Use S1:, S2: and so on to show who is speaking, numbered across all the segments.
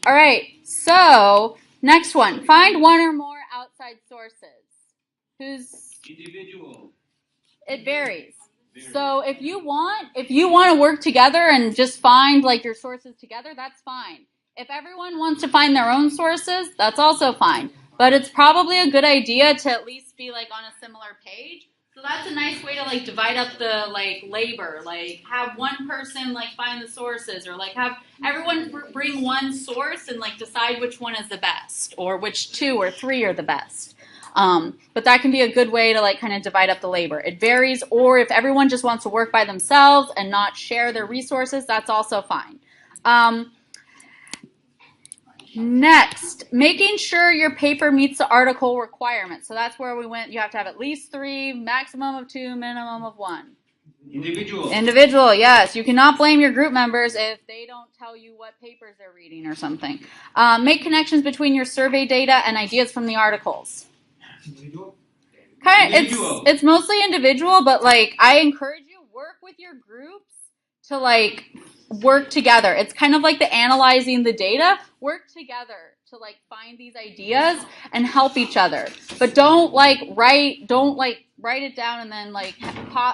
S1: All right, so next one. Find one or more outside sources. Who's
S2: individual?
S1: It varies. So if you want to work together and just find like your sources together, that's fine. If everyone wants to find their own sources, that's also fine. But it's probably a good idea to at least be like on a similar page. So that's a nice way to like divide up the like labor. Like have one person like find the sources, or like have everyone bring one source and like decide which one is the best, or which 2 or 3 are the best. But that can be a good way to like kind of divide up the labor. It varies, or if everyone just wants to work by themselves and not share their resources, that's also fine. Next, making sure your paper meets the article requirements. So that's where we went. You have to have at least 3, maximum of 2, minimum of 1. Individual, yes. You cannot blame your group members if they don't tell you what papers they're reading or something. Make connections between your survey data and ideas from the articles. It's mostly individual, but like I encourage you, work with your groups to like work together. It's kind of like the analyzing the data. Work together to like find these ideas and help each other. But don't write it down and then like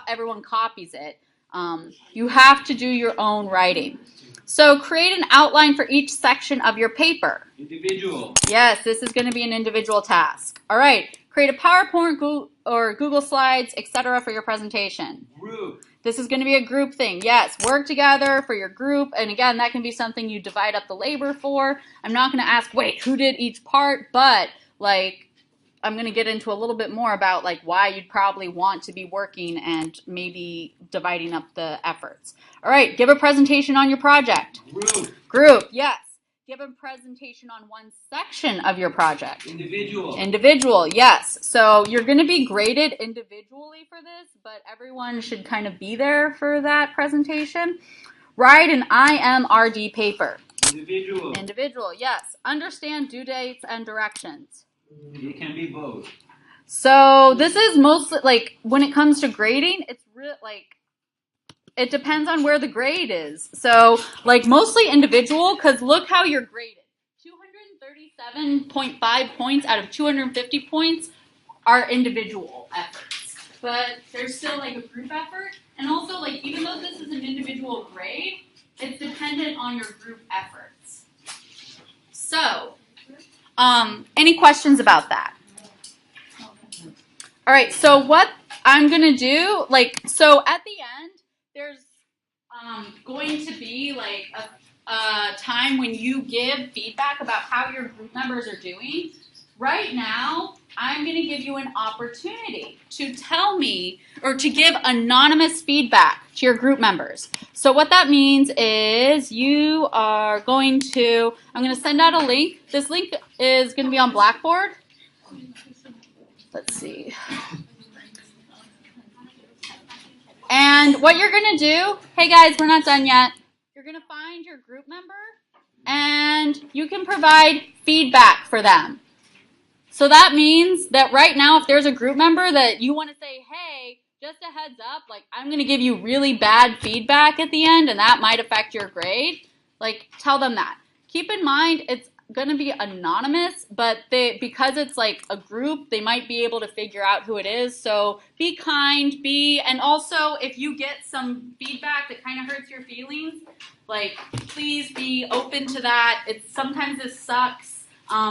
S1: everyone copies it. You have to do your own writing. So create an outline for each section of your paper.
S2: Individual.
S1: Yes, this is going to be an individual task. All right. Create a PowerPoint or Google Slides, etc. for your presentation.
S2: Group.
S1: This is going to be a group thing. Yes, work together for your group. And again, that can be something you divide up the labor for. I'm not going to ask, wait, who did each part? But like, I'm going to get into a little bit more about like why you'd probably want to be working and maybe dividing up the efforts. All right, give a presentation on your project. Group, yes. Give a presentation on one section of your project. Individual, yes. So you're going to be graded individually for this, but everyone should kind of be there for that presentation. Write an IMRD paper. Individual, yes. Understand due dates and directions.
S2: It can be both.
S1: So this is mostly like when it comes to grading, it's really like it depends on where the grade is. So like mostly individual, because look how you're graded. 237.5 points out of 250 points are individual efforts. But there's still like a group effort. And also like even though this is an individual grade, it's dependent on your group efforts. So any questions about that? All right, so what I'm going to do, so at the end, there's going to be like a time when you give feedback about how your group members are doing. Right now, I'm going to give you an opportunity to tell me or to give anonymous feedback to your group members. So what that means is you are going to, I'm going to send out a link. This link is going to be on Blackboard. Let's see. And what you're going to do, hey guys, we're not done yet. You're going to find your group member and you can provide feedback for them. So that means that right now, if there's a group member that you want to say, hey, just a heads up, like I'm going to give you really bad feedback at the end and that might affect your grade, like tell them that. Keep in mind, it's going to be anonymous, but because it's like a group, they might be able to figure out who it is. So be kind, and also if you get some feedback that kind of hurts your feelings, like please be open to that. Sometimes this sucks.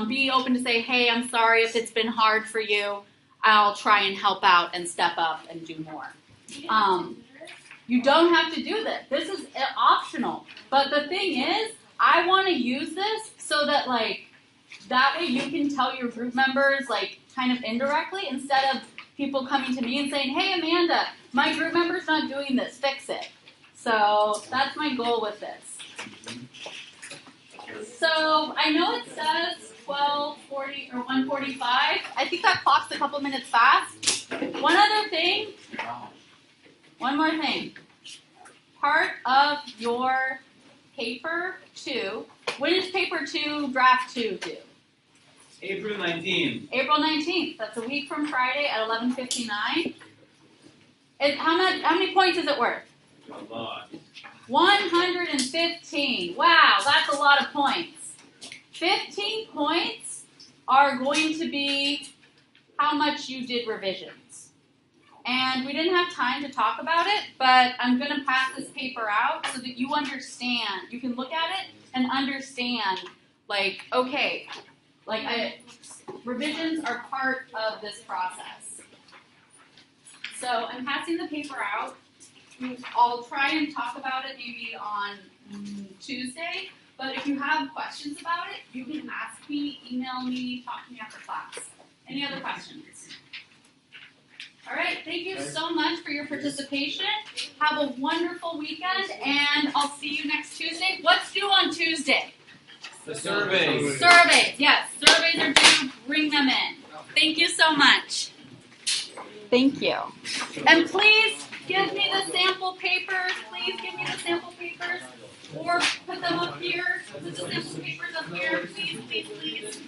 S1: Be open to say, hey, I'm sorry if it's been hard for you. I'll try and help out and step up and do more. You don't have to do this. This is optional. But the thing is, I want to use this so that that way you can tell your group members kind of indirectly instead of people coming to me and saying, hey, Amanda, my group member's not doing this. Fix it. So that's my goal with this. So I know it says 12:40 or 1:45. I think that clock's a couple minutes fast. One more thing. Part of your paper 2. When is paper 2, draft 2 due?
S2: April 19th.
S1: April 19th. That's a week from Friday at 11:59. How many points is it worth?
S2: A lot.
S1: 115. Wow, that's a lot of points. 15 points are going to be how much you did revisions. And we didn't have time to talk about it, but I'm going to pass this paper out so that you understand. You can look at it and understand, like, okay, like revisions are part of this process. So I'm passing the paper out. I'll try and talk about it maybe on Tuesday, but if you have questions about it, you can ask me, email me, talk to me after class. Any other questions? All right, thank you so much for your participation. Have a wonderful weekend, and I'll see you next Tuesday. What's due on Tuesday?
S2: The surveys.
S1: Surveys, yes. Surveys are due. Bring them in. Thank you so much. Thank you. And please give me the sample papers. Please give me the sample papers. Or put them up here. Put the sample papers up here. Please, please, please.